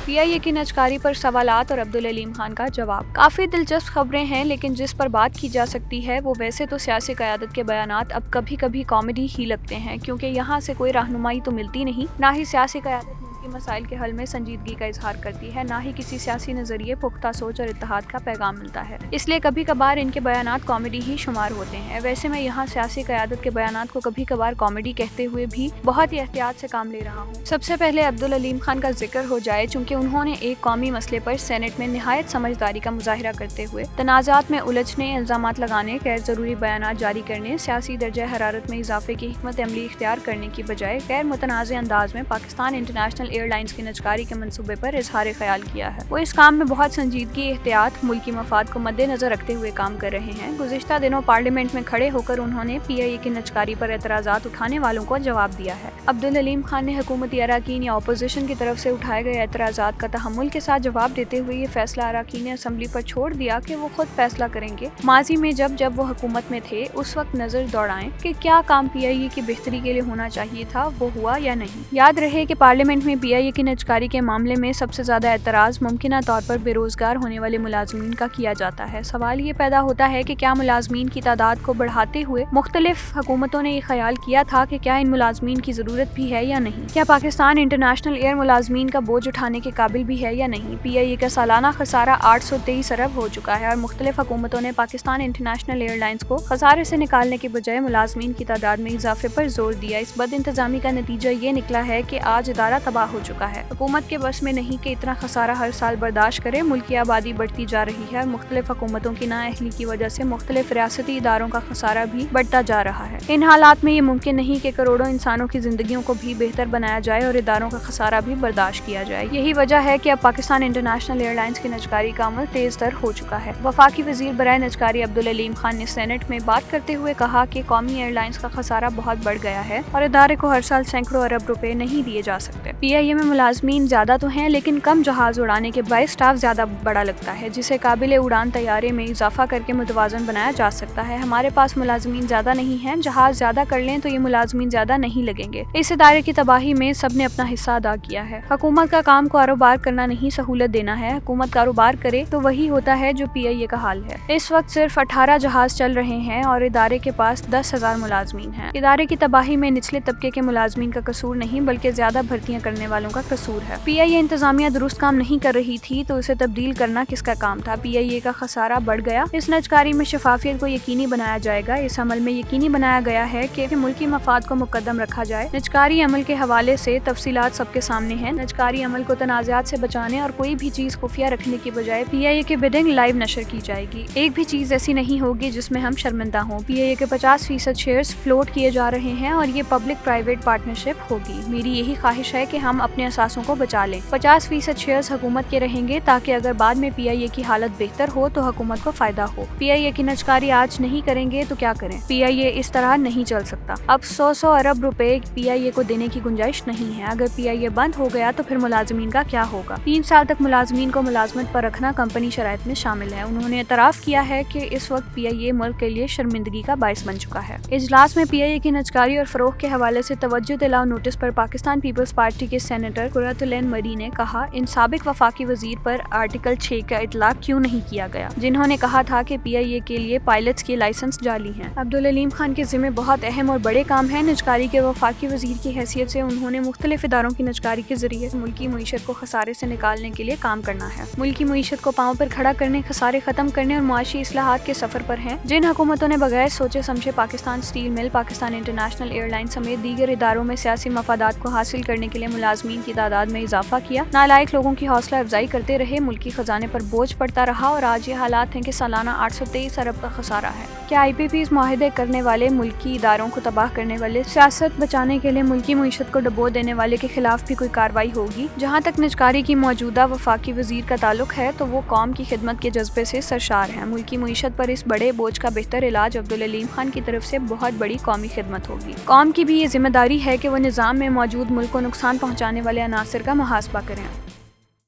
پی آئی اے کی نجکاری پر سوالات اور عبدالعلیم خان کا جواب۔ کافی دلچسپ خبریں ہیں، لیکن جس پر بات کی جا سکتی ہے وہ ویسے تو سیاسی قیادت کے بیانات اب کبھی کبھی کامیڈی ہی لگتے ہیں، کیونکہ یہاں سے کوئی رہنمائی تو ملتی نہیں، نہ ہی سیاسی قیادت ملکی مسائل کے حل میں سنجیدگی کا اظہار کرتی ہے، نہ ہی کسی سیاسی نظریے، پختہ سوچ اور اتحاد کا پیغام ملتا ہے۔ اس لیے کبھی کبھار ان کے بیانات کامیڈی ہی شمار ہوتے ہیں۔ ویسے میں یہاں سیاسی قیادت کے بیانات کو کبھی کبھار کامیڈی کہتے ہوئے بھی بہت ہی احتیاط سے کام لے رہا ہوں۔ سب سے پہلے عبدالعلیم خان کا ذکر ہو جائے، چونکہ انہوں نے ایک قومی مسئلے پر سینٹ میں نہایت سمجھداری کا مظاہرہ کرتے ہوئے تنازعات میں الجھنے، الزامات لگانے، غیر ضروری بیانات جاری کرنے، سیاسی درجہ حرارت میں اضافے کی حکمت عملی اختیار کرنے کی بجائے غیر متنازع انداز میں پاکستان انٹرنیشنل ایئر لائنز کی نجکاری کے منصوبے پر اظہار خیال کیا ہے۔ وہ اس کام میں بہت سنجیدگی، احتیاط، ملکی مفاد کو مد نظر رکھتے ہوئے کام کر رہے ہیں۔ گزشتہ دنوں پارلیمنٹ میں کھڑے ہو کر انہوں نے پی آئی اے کی نجکاری پر اعتراضات اٹھانے والوں کو جواب دیا ہے۔ عبدالعلیم خان نے حکومتی اراکین یا اپوزیشن کی طرف سے اٹھائے گئے اعتراضات کا تحمل کے ساتھ جواب دیتے ہوئے یہ فیصلہ اراکین اسمبلی پر چھوڑ دیا کہ وہ خود فیصلہ کریں گے۔ ماضی میں جب وہ حکومت میں تھے اس وقت نظر دوڑائیں کہ کیا کام پی آئی اے کی بہتری کے لیے ہونا چاہیے تھا، وہ ہوا یا نہیں۔ یاد رہے کہ پارلیمنٹ میں پی آئی اے کی نجکاری کے معاملے میں سب سے زیادہ اعتراض ممکنہ طور پر بے روزگار ہونے والے ملازمین کا کیا جاتا ہے۔ سوال یہ پیدا ہوتا ہے کہ کیا ملازمین کی تعداد کو بڑھاتے ہوئے مختلف حکومتوں نے یہ خیال کیا تھا کہ کیا ان ملازمین کی ضرورت بھی ہے یا نہیں؟ کیا پاکستان انٹرنیشنل ایئر ملازمین کا بوجھ اٹھانے کے قابل بھی ہے یا نہیں؟ پی آئی اے کا سالانہ خسارہ 823 ارب ہو چکا ہے اور مختلف حکومتوں نے پاکستان انٹرنیشنل ایئر لائنز کو خسارے سے نکالنے کے بجائے ملازمین کی تعداد میں اضافے پر زور دیا۔ اس بد انتظامی کا نتیجہ یہ نکلا ہے کہ آج ادارہ تباہ ہو چکا ہے۔ حکومت کے بس میں نہیں کہ اتنا خسارہ ہر سال برداشت کرے۔ ملکی آبادی بڑھتی جا رہی ہے اور مختلف حکومتوں کی نااہلی کی وجہ سے مختلف ریاستی اداروں کا خسارہ بھی بڑھتا جا رہا ہے۔ ان حالات میں یہ ممکن نہیں کہ کروڑوں انسانوں کی زندگیوں کو بھی بہتر بنایا جائے اور اداروں کا خسارہ بھی برداشت کیا جائے۔ یہی وجہ ہے کہ اب پاکستان انٹرنیشنل ایئر لائنز کی نجکاری کا عمل تیز تر ہو چکا ہے۔ وفاقی وزیر برائے نجکاری عبدالعلیم خان نے سینٹ میں بات کرتے ہوئے کہا کہ قومی ایئر لائنز کا خسارہ بہت بڑھ گیا ہے اور ادارے کو ہر سال سینکڑوں ارب روپے نہیں دیے جا سکتے۔ پی آئی اے میں ملازمین زیادہ تو ہیں، لیکن کم جہاز اڑانے کے باعث اسٹاف زیادہ بڑا لگتا ہے، جسے قابل اڑان طیارے میں اضافہ کر کے متوازن بنایا جا سکتا ہے۔ ہمارے پاس ملازمین زیادہ نہیں ہیں، جہاز زیادہ کر لیں تو یہ ملازمین زیادہ نہیں لگیں گے۔ اس ادارے کی تباہی میں سب نے اپنا حصہ ادا کیا ہے۔ حکومت کا کام کاروبار کرنا نہیں، سہولت دینا ہے۔ حکومت کاروبار کرے تو وہی ہوتا ہے جو پی آئی اے کا حال ہے۔ اس وقت صرف 18 جہاز چل رہے ہیں اور ادارے کے پاس 10,000 ملازمین ہیں۔ ادارے کی تباہی میں نچلے طبقے کے ملازمین کا قصور نہیں، بلکہ زیادہ بھرتیاں کرنے والوں کا قصور ہے۔ پی آئی اے انتظامیہ درست کام نہیں کر رہی تھی تو اسے تبدیل کرنا کس کا کام تھا؟ پی آئی اے کا خسارہ بڑھ گیا۔ اس نجکاری میں شفافیت کو یقینی بنایا جائے گا۔ اس عمل میں یقینی بنایا گیا ہے کہ ملکی مفاد کو مقدم رکھا جائے۔ نجکاری عمل کے حوالے سے تفصیلات سب کے سامنے ہیں۔ نجکاری عمل کو تنازعات سے بچانے اور کوئی بھی چیز خفیہ رکھنے کی بجائے پی آئی اے کی بڈنگ لائیو نشر کی جائے گی۔ ایک بھی چیز ایسی نہیں ہوگی جس میں ہم شرمندہ ہوں۔ پی آئی اے کے 50% شیئرز فلوٹ کیے جا رہے ہیں اور یہ پبلک پرائیویٹ پارٹنرشپ ہوگی۔ میری یہی خواہش ہے کہ ہم اپنے اثاثوں کو بچا لیں۔ 50% شیئرز حکومت کے رہیں گے تاکہ اگر بعد میں پی آئی اے کی حالت بہتر ہو تو حکومت کو فائدہ ہو۔ پی آئی اے کی نجکاری آج نہیں کریں گے تو کیا کریں؟ پی آئی اے اس طرح نہیں چل سکتا۔ اب 100 ارب روپے پی آئی اے کو دینے کی گنجائش نہیں ہے۔ اگر پی آئی اے بند ہو گیا تو پھر ملازمین کا کیا ہوگا؟ 3 سال تک ملازمین کو ملازمت پر رکھنا کمپنی شرائط میں شامل ہے۔ انہوں نے اعتراف کیا ہے کہ اس وقت پی آئی اے ملک کے لیے شرمندگی کا باعث بن چکا ہے۔ اجلاس میں پی آئی اے کی نجکاری اور فروغ کے حوالے سے توجہ دلاؤ نوٹس پر پاکستان پیپلز پارٹی کے سینیٹر قرۃ العین مری نے کہا، ان سابق وفاقی وزیر پر آرٹیکل 6 کا اطلاق کیوں نہیں کیا گیا، جنہوں نے کہا تھا کہ پی آئی اے کے لیے پائلٹس کے لائسنس جعلی ہیں۔ عبدالعلیم خان کے ذمہ بہت اہم اور بڑے کام ہیں۔ نجکاری کے وفاقی وزیر کی حیثیت سے انہوں نے مختلف اداروں کی نجکاری کے ذریعے ملکی معیشت کو خسارے سے نکالنے کے لیے کام کرنا ہے۔ ملکی معیشت کو پاؤں پر کھڑا کرنے، خسارے ختم کرنے اور معاشی اصلاحات کے سفر پر ہیں۔ جن حکومتوں نے بغیر سوچے سمجھے پاکستان اسٹیل مل، پاکستان انٹرنیشنل ایئر لائن سمیت دیگر اداروں میں سیاسی مفادات کو حاصل کرنے کے لیے ملازمین کی تعداد میں اضافہ کیا، نالائق لوگوں کی حوصلہ افزائی کرتے رہے، ملکی خزانے پر بوجھ پڑتا رہا اور آج یہ حالات ہیں کہ سالانہ 823 ارب کا خسارہ ہے۔ کیا آئی پی پیز معاہدے کرنے والے، ملکی اداروں کو تباہ کرنے والے، سیاست بچانے کے لیے ملکی معیشت کو ڈبو دینے والے کے خلاف بھی کوئی کارروائی ہوگی؟ جہاں تک نجکاری کی موجودہ وفاقی وزیر کا تعلق ہے تو وہ قوم کی خدمت کے جذبے سے سرشار ہیں۔ ملکی معیشت پر اس بڑے بوجھ کا بہتر علاج عبدالعلیم خان کی طرف سے بہت بڑی قومی خدمت ہوگی۔ قوم کی بھی یہ ذمہ داری ہے کہ وہ نظام میں موجود ملک کو نقصان پہنچانے والے عناصر کا محاسبہ کریں۔